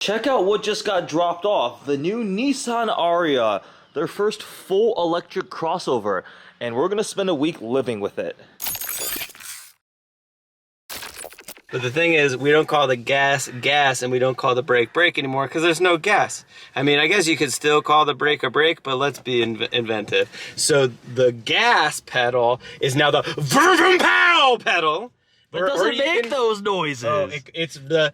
Check out what just got dropped off, the new Nissan Ariya, their first full electric crossover, and we're gonna spend a week living with it. But the thing is, we don't call the gas gas and we don't call the brake brake anymore because there's no gas. I mean, I guess you could still call the brake a brake, but let's be inventive. So the gas pedal is now the vroom vroom pow pedal. It doesn't make those noises. Oh, it's the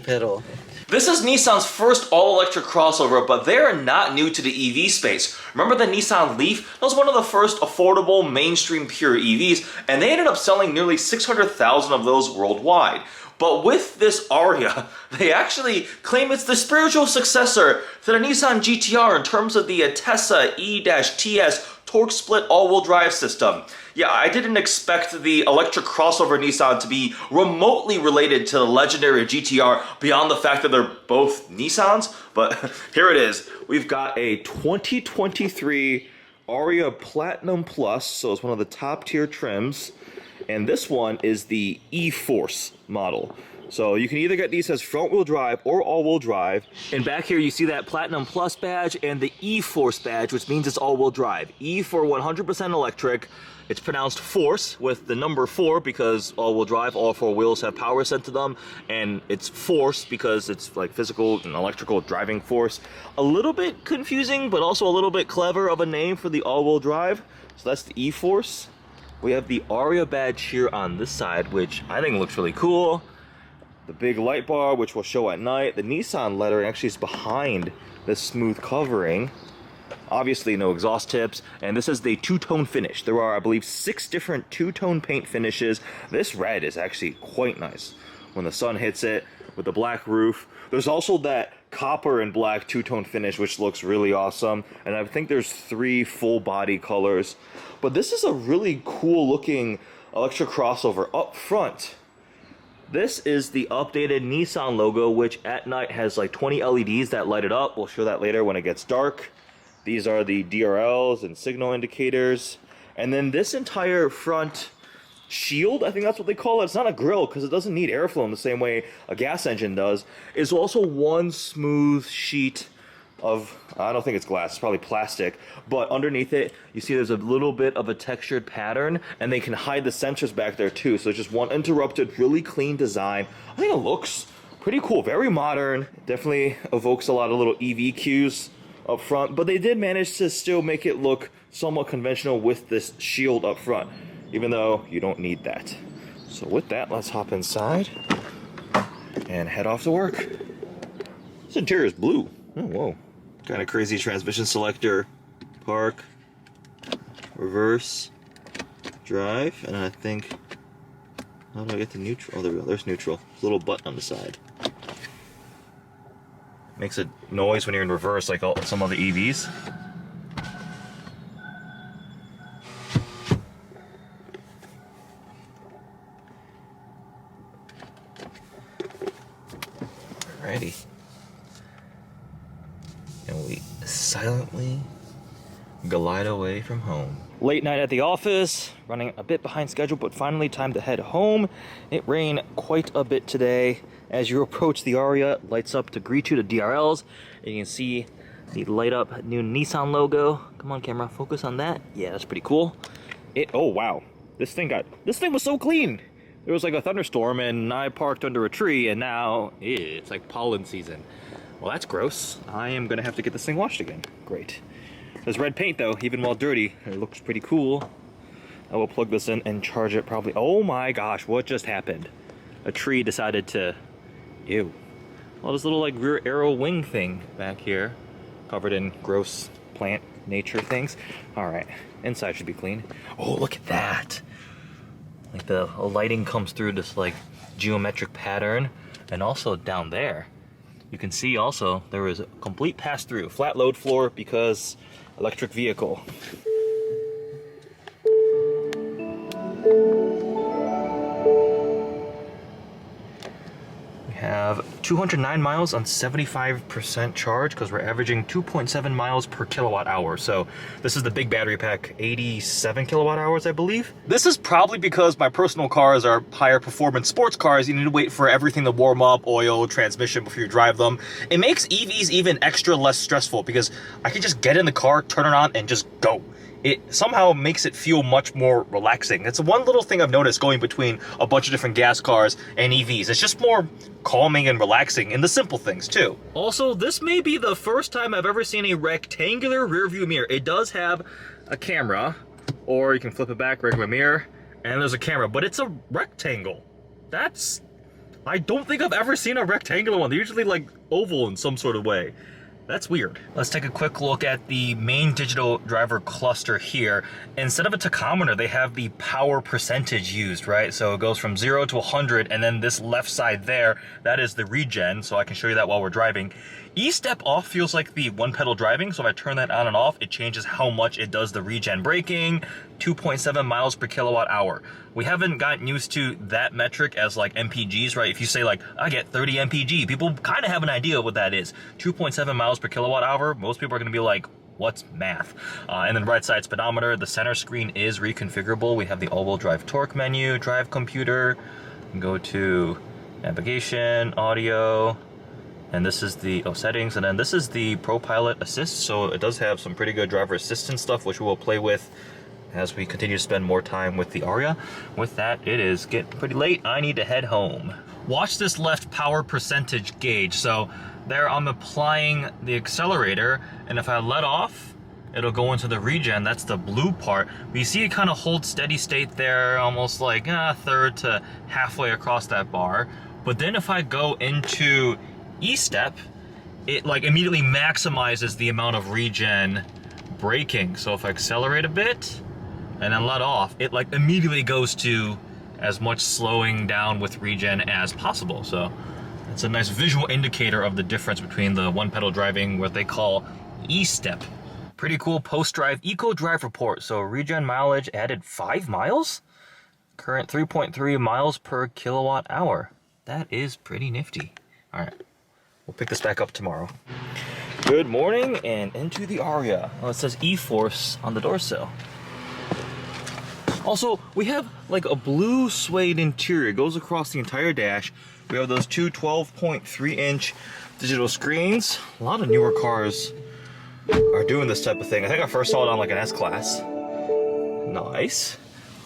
pedal. This is Nissan's first all-electric crossover, but they are not new to the EV space. Remember the Nissan Leaf? That was one of the first affordable, mainstream pure EVs, and they ended up selling nearly 600,000 of those worldwide. But with this Ariya, they actually claim it's the spiritual successor to the Nissan GTR in terms of the Atessa E-TS torque split all-wheel drive system. Yeah, I didn't expect the electric crossover Nissan to be remotely related to the legendary GTR beyond the fact that they're both Nissans, but here it is. We've got a 2023 Ariya Platinum Plus, so it's one of the top tier trims, and this one is the E-Force model. So you can either get these as front-wheel drive or all-wheel drive. And back here you see that Platinum Plus badge and the E-Force badge, which means it's all-wheel drive. E for 100% electric. It's pronounced force with the number 4 because all-wheel drive, all 4 wheels have power sent to them. And it's force because it's like physical and electrical driving force. A little bit confusing, but also a little bit clever of a name for the all-wheel drive. So that's the E-Force. We have the Ariya badge here on this side, which I think looks really cool. The big light bar, which we'll show at night. The Nissan lettering actually is behind this smooth covering. Obviously no exhaust tips, and this is the two-tone finish. There are, I believe, 6 different two-tone paint finishes. This red is actually quite nice when the sun hits it with the black roof. There's also that copper and black two-tone finish, which looks really awesome, and I think there's 3 full body colors. But this is a really cool looking electric crossover up front. This is the updated Nissan logo, which at night has like 20 LEDs that light it up. We'll show that later when it gets dark. These are the DRLs and signal indicators. And then this entire front shield, I think that's what they call it. It's not a grille because it doesn't need airflow in the same way a gas engine does. Is also one smooth sheet of, I don't think it's glass, it's probably plastic, but underneath it you see there's a little bit of a textured pattern, and they can hide the sensors back there too, so it's just one uninterrupted, really clean design. I think it looks pretty cool, very modern, definitely evokes a lot of little EV cues up front, but they did manage to still make it look somewhat conventional with this shield up front, even though you don't need that. So with that, let's hop inside and head off to work. This interior is blue. Oh, whoa. Kind of crazy transmission selector, park, reverse, drive, and I think, how do I get to neutral? Oh, there we go, there's neutral. There's a little button on the side. Makes a noise when you're in reverse like some other EVs. Alrighty. And we silently glide away from home. Late night at the office, running a bit behind schedule, but finally time to head home. It rained quite a bit today. As you approach the Ariya, it lights up to greet you, the DRLs. And you can see the light up new Nissan logo. Come on camera, focus on that. Yeah, that's pretty cool. Oh wow, this thing was so clean. There was like a thunderstorm and I parked under a tree, and now it's like pollen season. Well, that's gross. I am gonna have to get this thing washed again. Great. There's red paint though, even while dirty. It looks pretty cool. I will plug this in and charge it probably. Oh my gosh, what just happened? A tree decided to, ew. Well, this little like rear arrow wing thing back here, covered in gross plant nature things. All right, inside should be clean. Oh, look at that. Like the lighting comes through this like geometric pattern, and also down there you can see also there is a complete pass-through flat load floor because electric vehicle. We have 209 miles on 75% charge because we're averaging 2.7 miles per kilowatt hour. So this is the big battery pack, 87 kilowatt hours, I believe. This is probably because my personal cars are higher performance sports cars. You need to wait for everything to warm up, oil, transmission before you drive them. It makes EVs even extra less stressful because I can just get in the car, turn it on, and just go. It somehow makes it feel much more relaxing. It's one little thing I've noticed going between a bunch of different gas cars and EVs. It's just more calming and relaxing in the simple things too. Also, this may be the first time I've ever seen a rectangular rear view mirror. It does have a camera, or you can flip it back, regular mirror, and there's a camera, but it's a rectangle. I don't think I've ever seen a rectangular one. They're usually like oval in some sort of way. That's weird. Let's take a quick look at the main digital driver cluster here. Instead of a tachometer, they have the power percentage used, right? So it goes from 0 to 100, and then this left side there, that is the regen, so I can show you that while we're driving. E-step off feels like the one pedal driving, so if I turn that on and off, it changes how much it does the regen braking, 2.7 miles per kilowatt hour. We haven't gotten used to that metric as like MPGs, right? If you say like, I get 30 MPG, people kind of have an idea what that is. 2.7 miles per kilowatt hour, most people are gonna be like, what's math? And then right side speedometer, the center screen is reconfigurable. We have the all-wheel drive torque menu, drive computer, go to navigation, audio, and this is the settings, and then this is the ProPilot Assist, so it does have some pretty good driver assistance stuff, which we will play with as we continue to spend more time with the Ariya. With that, it is getting pretty late. I need to head home. Watch this left power percentage gauge. So there I'm applying the accelerator, and if I let off, it'll go into the regen. That's the blue part. But you see it kind of holds steady state there, almost like a third to halfway across that bar. But then if I go into E-step, it like immediately maximizes the amount of regen braking. So if I accelerate a bit and then let off, it like immediately goes to as much slowing down with regen as possible. So it's a nice visual indicator of the difference between the one pedal driving, what they call E-step. Pretty cool post-drive eco drive report. So regen mileage added 5 miles, current 3.3 miles per kilowatt hour. That is pretty nifty. All right, we'll pick this back up tomorrow. Good morning and into the Ariya. Oh, it says E-Force on the door sill. Also, we have like a blue suede interior. It goes across the entire dash. We have those two 12.3-inch digital screens. A lot of newer cars are doing this type of thing. I think I first saw it on like an S-Class. Nice.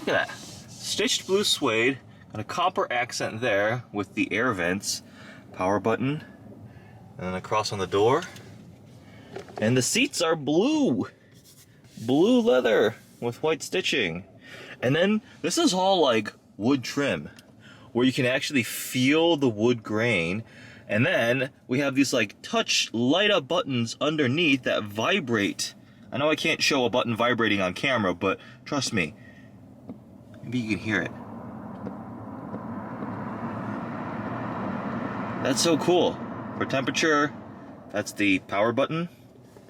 Look at that. Stitched blue suede. Got a copper accent there with the air vents. Power button. And then across on the door. And the seats are blue. Blue leather with white stitching. And then this is all like wood trim, where you can actually feel the wood grain. And then we have these like touch light up buttons underneath that vibrate. I know I can't show a button vibrating on camera, but trust me, maybe you can hear it. That's so cool. For temperature, that's the power button.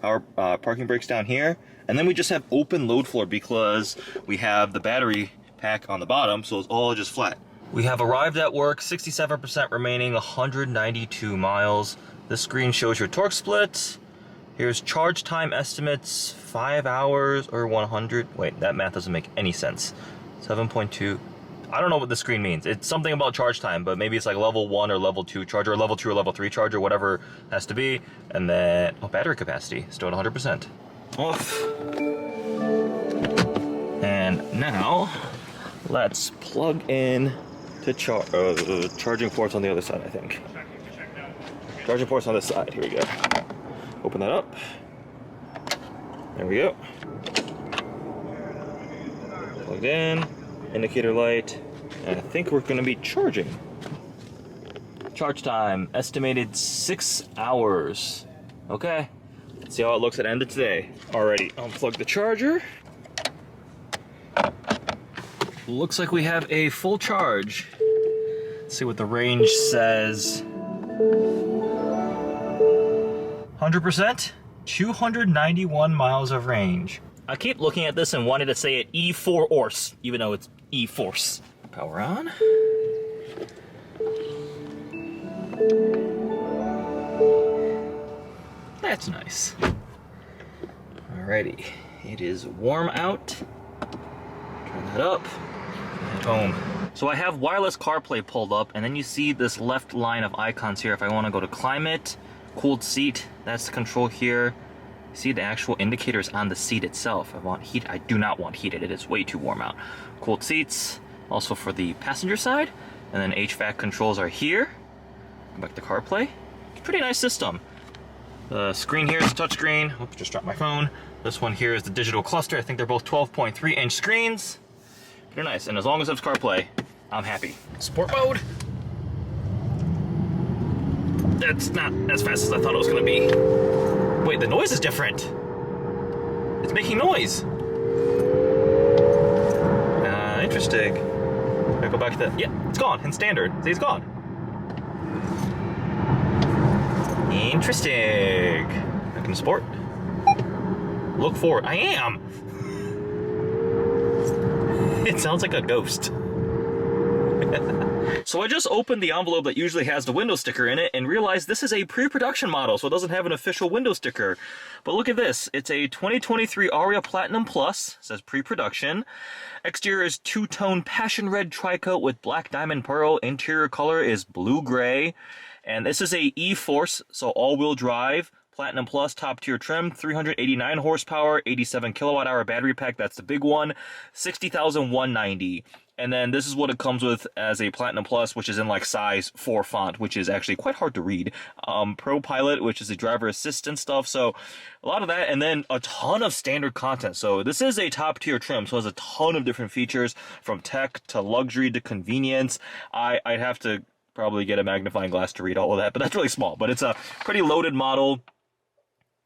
Power parking brakes down here. And then we just have open load floor because we have the battery pack on the bottom, so it's all just flat. We have arrived at work, 67% remaining, 192 miles. This screen shows your torque split. Here's charge time estimates, 5 hours or 100. Wait, that math doesn't make any sense. 7.2. I don't know what the screen means. It's something about charge time, but maybe it's like level 1 or level 2 charger, or level 2 or level 3 charger, whatever it has to be. And then, battery capacity, still at 100%. Off. And now, let's plug in to charging ports on the other side, I think. Charging ports on this side, here we go. Open that up. There we go. Plugged in, indicator light, and I think we're gonna be charging. Charge time, estimated 6 hours. Okay. See how it looks at the end of today. Already unplug the charger. Looks like we have a full charge. Let's see what the range says. 100%, 291 miles of range. I keep looking at this and wanted to say it E-Force, even though it's E-Force. Power on. That's nice. Alrighty, it is warm out. Turn that up. And home. So I have wireless CarPlay pulled up, and then you see this left line of icons here. If I want to go to climate, cooled seat, that's the control here. See the actual indicators on the seat itself. I want heat. I do not want heated. It is way too warm out. Cooled seats, also for the passenger side, and then HVAC controls are here. Go back to CarPlay. Pretty nice system. The screen here is a touchscreen. Oops, just dropped my phone. This one here is the digital cluster. I think they're both 12.3-inch screens. Pretty nice, and as long as it's CarPlay, I'm happy. Sport mode. That's not as fast as I thought it was gonna be. Wait, the noise is different. It's making noise. Interesting. I go back to that. Yeah, it's gone in standard. See, it's gone. Interesting. Back in sport. Look forward. I am. It sounds like a ghost. So I just opened the envelope that usually has the window sticker in it and realized this is a pre-production model, so it doesn't have an official window sticker. But look at this. It's a 2023 Ariya Platinum Plus. It says pre-production. Exterior is two-tone passion red tri-coat with black diamond pearl. Interior color is blue-gray. And this is a E-Force, so all-wheel drive. Platinum Plus top tier trim, 389 horsepower, 87 kilowatt hour battery pack. That's the big one. 60,190. And then this is what it comes with as a Platinum Plus, which is in like size 4 font, which is actually quite hard to read. Pro Pilot, which is the driver assistance stuff. So a lot of that, and then a ton of standard content. So this is a top tier trim, so it has a ton of different features from tech to luxury to convenience. I'd have to probably get a magnifying glass to read all of that, but that's really small. But it's a pretty loaded model.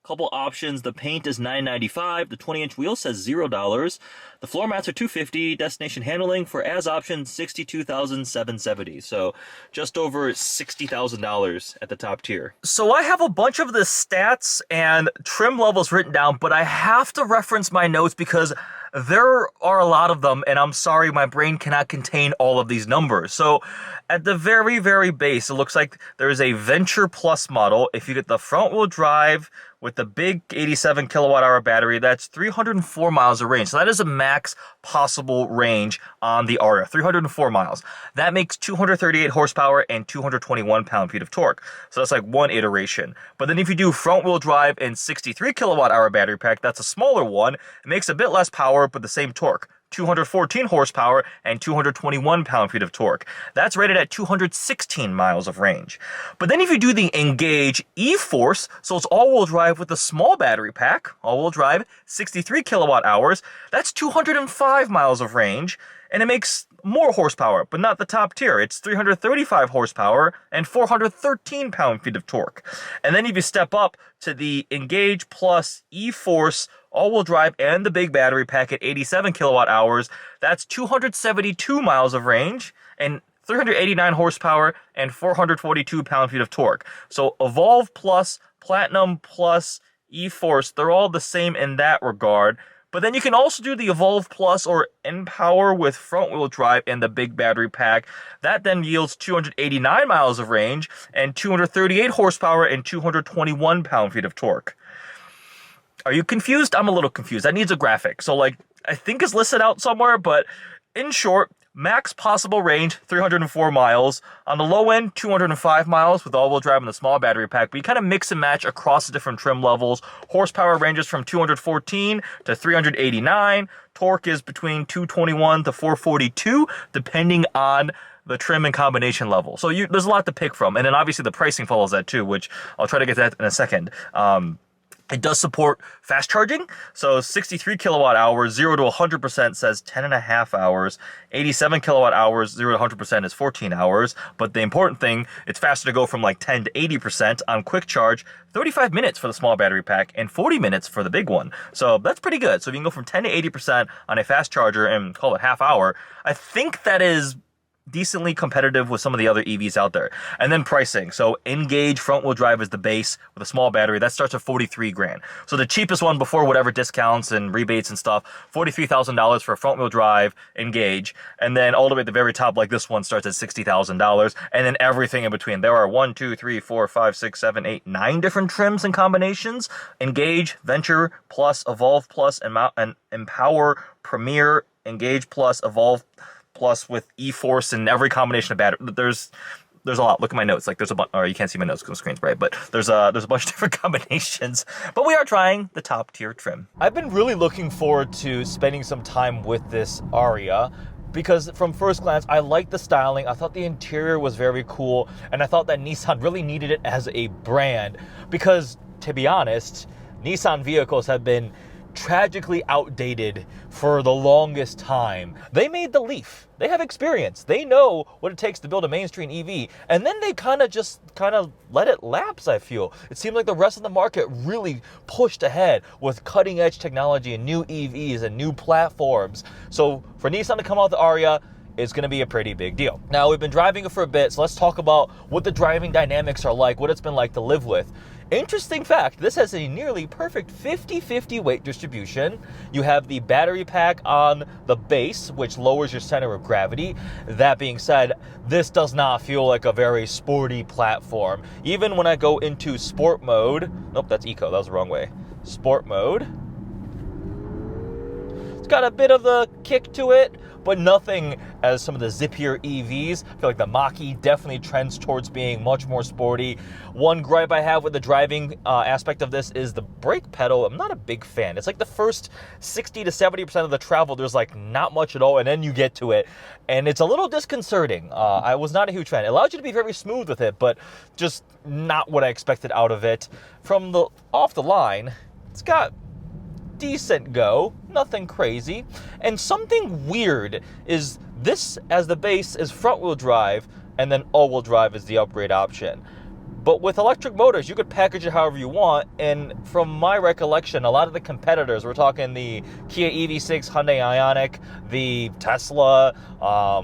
Couple options. The paint is $9.95. The 20-inch wheel says $0. The floor mats are $250. Destination handling for as option $62,770. So just over $60,000 at the top tier. So I have a bunch of the stats and trim levels written down, but I have to reference my notes because there are a lot of them, and I'm sorry, my brain cannot contain all of these numbers. So at the very, very base, it looks like there is a Venture Plus model. If you get the front-wheel drive with the big 87 kilowatt-hour battery, that's 304 miles of range. So that is a max possible range on the Ariya, 304 miles. That makes 238 horsepower and 221 pound-feet of torque. So that's like one iteration. But then if you do front-wheel drive and 63 kilowatt-hour battery pack, that's a smaller one. It makes a bit less power, but the same torque. 214 horsepower and 221 pound-feet of torque. That's rated at 216 miles of range. But then if you do the Engage E-Force, so it's all-wheel drive with a small battery pack, all-wheel drive, 63 kilowatt hours, that's 205 miles of range, and it makes more horsepower, but not the top tier. It's 335 horsepower and 413 pound-feet of torque. And then if you step up to the Engage Plus E-Force all-wheel drive and the big battery pack at 87 kilowatt hours, that's 272 miles of range and 389 horsepower and 442 pound-feet of torque. So Evolve Plus, Platinum Plus, E-Force, they're all the same in that regard. But then you can also do the Evolve Plus or N-Power with front-wheel drive and the big battery pack. That then yields 289 miles of range and 238 horsepower and 221 pound-feet of torque. Are you confused? I'm a little confused. That needs a graphic. So, like, I think it's listed out somewhere, but in short, max possible range, 304 miles. On the low end, 205 miles with all-wheel drive and the small battery pack. But you kind of mix and match across the different trim levels. Horsepower ranges from 214 to 389. Torque is between 221 to 442, depending on the trim and combination level. So there's a lot to pick from. And then obviously the pricing follows that too, which I'll try to get to that in a second. It does support fast charging, so 63 kilowatt hours, 0 to 100% says 10.5 hours, 87 kilowatt hours, 0 to 100% is 14 hours, but the important thing, it's faster to go from like 10 to 80% on quick charge, 35 minutes for the small battery pack, and 40 minutes for the big one. So that's pretty good. So if you can go from 10 to 80% on a fast charger and call it half hour, I think that is decently competitive with some of the other EVs out there. And then pricing. So Engage front wheel drive is the base with a small battery. That starts at 43 grand. So the cheapest one before whatever discounts and rebates and stuff, $43,000 for a front wheel drive Engage. And then all the way at the very top, like this one, starts at $60,000. And then everything in between. There are 1, 2, 3, 4, 5, 6, 7, 8, 9 different trims and combinations. Engage, Venture Plus, Evolve Plus, and Empower, Premier, Engage Plus, Evolve Plus with E-Force and every combination of battery. There's a lot. Look at my notes. Like there's a bunch, or you can't see my notes because the screen's bright, but there's a bunch of different combinations. But we are trying the top tier trim. I've been really looking forward to spending some time with this Ariya because from first glance, I liked the styling. I thought the interior was very cool, and I thought that Nissan really needed it as a brand because, to be honest, Nissan vehicles have been tragically outdated for the longest time. They made the Leaf. They have experience. They know what it takes to build a mainstream EV. And then they kind of let it lapse, I feel. It seemed like the rest of the market really pushed ahead with cutting edge technology and new EVs and new platforms. So for Nissan to come out with the Ariya, it's going to be a pretty big deal. Now, we've been driving it for a bit, so let's talk about what the driving dynamics are like, what it's been like to live with. Interesting fact, this has a nearly perfect 50-50 weight distribution. You have the battery pack on the base, which lowers your center of gravity. That being said, this does not feel like a very sporty platform. Even when I go into sport mode, nope, that's eco, that was the wrong way. Sport mode. It's got a bit of a kick to it, but nothing as some of the zippier EVs. I feel like the Mach-E definitely trends towards being much more sporty. One gripe I have with the driving aspect of this is the brake pedal. I'm not a big fan. It's like the first 60 to 70% of the travel, there's like not much at all, and then you get to it, and it's a little disconcerting. I was not a huge fan. It allows you to be very smooth with it, but just not what I expected out of it. From the off the line, it's got decent go, nothing crazy. And something weird is this, as the base, is front wheel drive, and then all wheel drive is the upgrade option. But with electric motors, you could package it however you want, and from my recollection, a lot of the competitors, we're talking the Kia EV6, Hyundai Ioniq, the Tesla,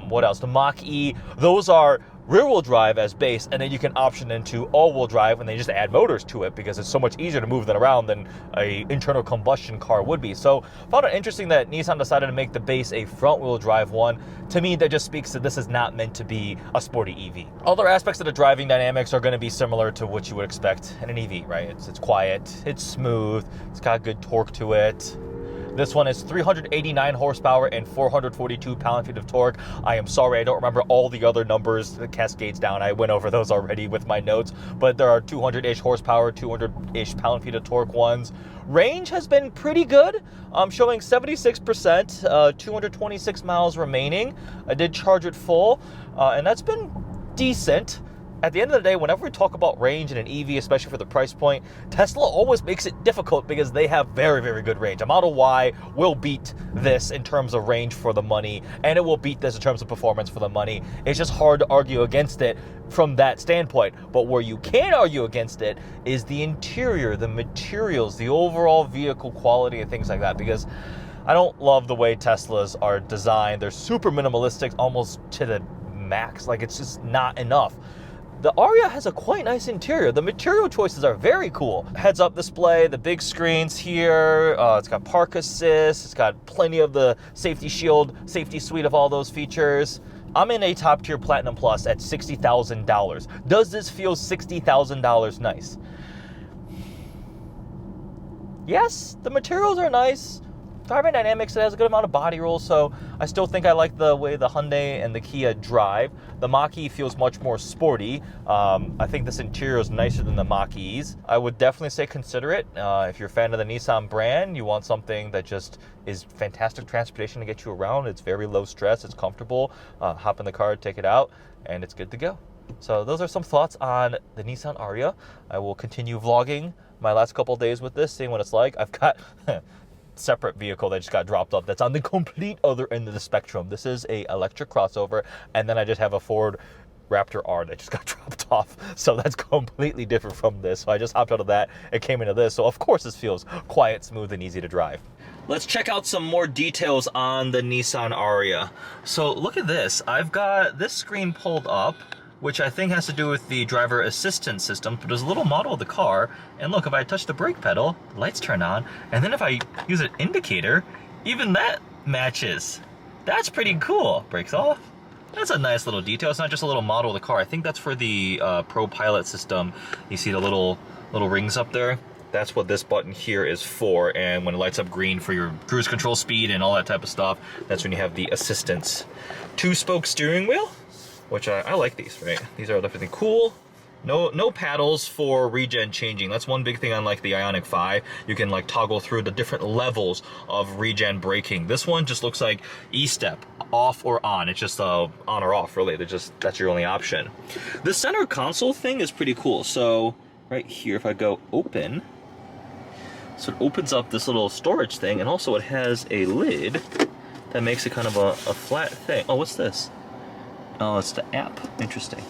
what else, the Mach-E, those are rear-wheel drive as base, and then you can option into all-wheel drive, and they just add motors to it because it's so much easier to move them around than a internal combustion car would be. So I found it interesting that Nissan decided to make the base a front-wheel drive one. To me, that just speaks to this is not meant to be a sporty EV. Other aspects of the driving dynamics are going to be similar to what you would expect in an EV, right? It's quiet, it's smooth, it's got good torque to it. This one is 389 horsepower and 442 pound-feet of torque. I am sorry, I don't remember all the other numbers, the cascades down. I went over those already with my notes, but there are 200-ish horsepower, 200-ish pound-feet of torque ones. Range has been pretty good. I'm showing 76%, 226 miles remaining. I did charge it full, and that's been decent. At the end of the day, whenever we talk about range in an EV, especially for the price point, Tesla always makes it difficult because they have very, very good range. A Model Y will beat this in terms of range for the money, and it will beat this in terms of performance for the money. It's just hard to argue against it from that standpoint. But where you can argue against it is the interior, the materials, the overall vehicle quality, and things like that, because I don't love the way Teslas are designed. They're super minimalistic, almost to the max. Like, it's just not enough. The Ariya has a quite nice interior. The material choices are very cool. Heads-up display, the big screens here. It's got park assist. It's got plenty of the safety shield, safety suite of all those features. I'm in a top-tier Platinum Plus at $60,000. Does this feel $60,000 nice? Yes, the materials are nice. Driving dynamics, it has a good amount of body roll, so I still think I like the way the Hyundai and the Kia drive. The Mach-E feels much more sporty. I think this interior is nicer than the Mach-E's. I would definitely say consider it. If you're a fan of the Nissan brand, you want something that just is fantastic transportation to get you around. It's very low stress, it's comfortable. Hop in the car, take it out, and it's good to go. So those are some thoughts on the Nissan Ariya. I will continue vlogging my last couple days with this, seeing what it's like. I've got separate vehicle that just got dropped off that's on the complete other end of the spectrum. This is a electric crossover, and then I just have a Ford Raptor R that just got dropped off, so that's completely different from this. So I just hopped out of that and came into this, so of course this feels quiet, smooth, and easy to drive. let's check out some more details on the Nissan Ariya. So look at this. I've got this screen pulled up, which I think has to do with the driver assistance system, but there's a little model of the car, and look, if I touch the brake pedal, the lights turn on, and then if I use an indicator, even that matches. That's pretty cool. Brakes off. That's a nice little detail. It's not just a little model of the car. I think that's for the Pro Pilot system. You see the little rings up there? That's what this button here is for, and when it lights up green for your cruise control speed and all that type of stuff, that's when you have the assistance. 2-spoke steering wheel, which I like these, right? These are definitely cool. No paddles for regen changing. That's one big thing on like the Ioniq 5. You can like toggle through the different levels of regen braking. This one just looks like E-step, off or on. It's just on or off, really. That's your only option. The center console thing is pretty cool. So right here, if I go open, so it opens up this little storage thing, and also it has a lid that makes it kind of a flat thing. Oh, what's this? Oh, it's the app. Interesting.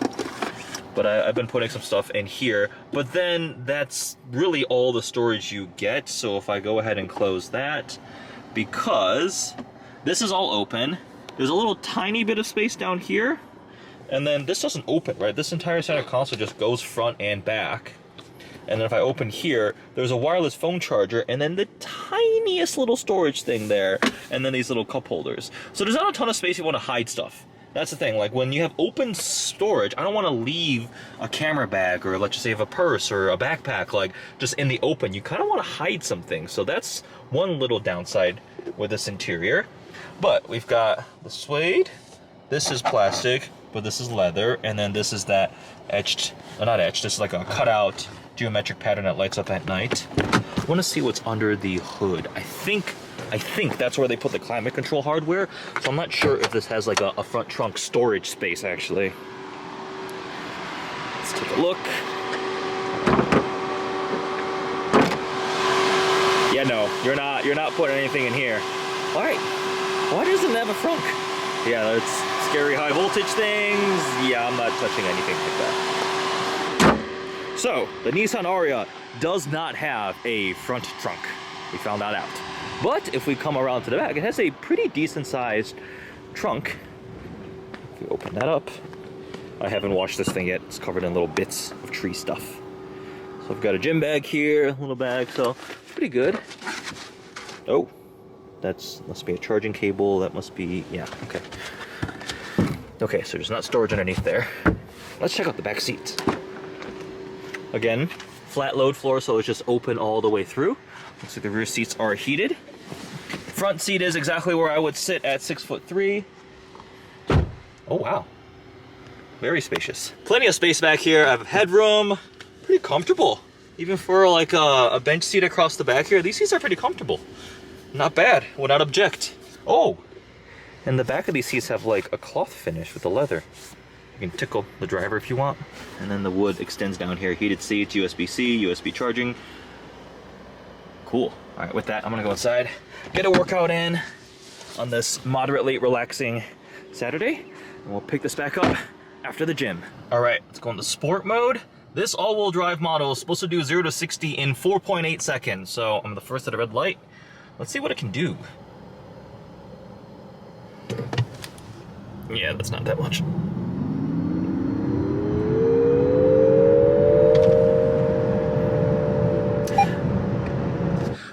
But I've been putting some stuff in here, but then that's really all the storage you get. So if I go ahead and close that, because this is all open, there's a little tiny bit of space down here, and then this doesn't open, right? This entire center console just goes front and back. And then if I open here, there's a wireless phone charger, and then the tiniest little storage thing there, and then these little cup holders. So there's not a ton of space you want to hide stuff. That's the thing, like when you have open storage, I don't want to leave a camera bag, or let's just say a purse or a backpack, like just in the open. You kind of want to hide some things. So that's one little downside with this interior. But we've got the suede, this is plastic, but this is leather, and then this is that etched, not etched, this is like a cutout geometric pattern that lights up at night. I want to see what's under the hood. I think that's where they put the climate control hardware, so I'm not sure if this has like a front trunk storage space, actually. Let's take a look. Yeah, no, you're not putting anything in here. Why doesn't it have a frunk? Yeah, it's scary high voltage things. Yeah, I'm not touching anything like that. So, the Nissan Ariya does not have a front trunk. We found that out. But if we come around to the back, it has a pretty decent sized trunk. If we open that up, I haven't washed this thing yet. It's covered in little bits of tree stuff. So I've got a gym bag here, a little bag, so pretty good. Oh, must be a charging cable. That must be, yeah, okay. Okay, so there's not storage underneath there. Let's check out the back seat. Again, flat load floor, so it's just open all the way through. Looks like the rear seats are heated. Front seat is exactly where I would sit at 6'3". Oh wow, very spacious. Plenty of space back here. I have headroom, pretty comfortable. Even for like a bench seat across the back here, these seats are pretty comfortable. Not bad, would not object. Oh, and the back of these seats have like a cloth finish with the leather. You can tickle the driver if you want. And then the wood extends down here. Heated seats, USB-C, USB charging. Cool. All right, with that, I'm gonna go inside, get a workout in on this moderately relaxing Saturday, and we'll pick this back up after the gym. All right, let's go into sport mode. This all-wheel drive model is supposed to do 0 to 60 in 4.8 seconds, so I'm the first at a red light. Let's see what it can do. Yeah, that's not that much.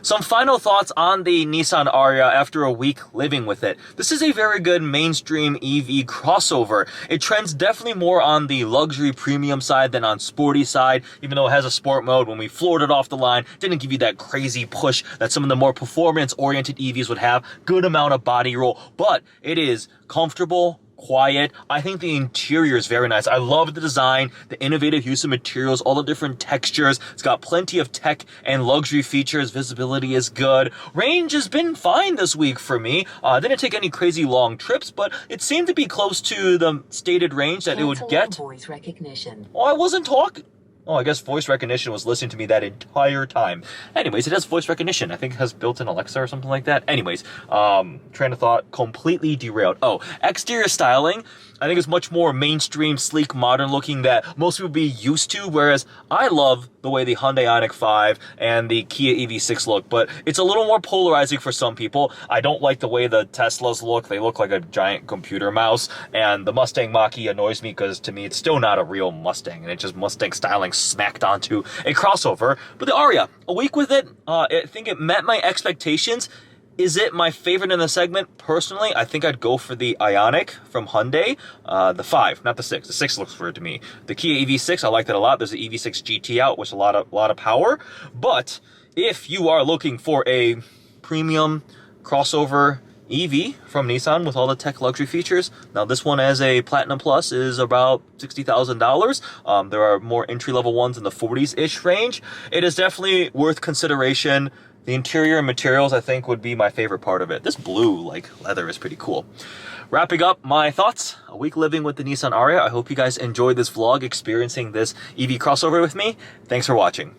Some final thoughts on the Nissan Ariya after a week living with it. This is a very good mainstream EV crossover. It trends definitely more on the luxury premium side than on sporty side, even though it has a sport mode. When we floored it off the line, didn't give you that crazy push that some of the more performance-oriented EVs would have. Good amount of body roll, but it is comfortable, quiet. I think the interior is very nice. I love the design, the innovative use of materials, all the different textures. It's got plenty of tech and luxury features. Visibility is good. Range has been fine this week for me. Didn't take any crazy long trips, but it seemed to be close to the stated range that it would get. Voice recognition. Oh, I wasn't talking. Oh, I guess voice recognition was listening to me that entire time. Anyways, it has voice recognition. I think it has built-in Alexa or something like that. Anyways, train of thought completely derailed. Oh, exterior styling. I think it's much more mainstream, sleek, modern looking that most people be used to, whereas I love the way the Hyundai Ioniq 5 and the Kia EV6 look, but it's a little more polarizing for some people. I don't like the way the Teslas look. They look like a giant computer mouse, and the Mustang Mach-E annoys me because to me it's still not a real Mustang, and it's just Mustang styling smacked onto a crossover. But the Ariya, a week with it, I think it met my expectations. Is it my favorite in the segment? Personally, I think I'd go for the Ioniq from Hyundai, the 5, not the 6. The 6 looks weird to me. The Kia EV6, I like that a lot. There's the EV6 GT out, which is a lot of power. But if you are looking for a premium crossover EV from Nissan with all the tech luxury features, now this one as a Platinum Plus is about $60,000. There are more entry-level ones in the 40s-ish range. It is definitely worth consideration. The interior and materials, I think, would be my favorite part of it. This blue, like, leather is pretty cool. Wrapping up my thoughts, a week living with the Nissan Ariya. I hope you guys enjoyed this vlog, experiencing this EV crossover with me. Thanks for watching.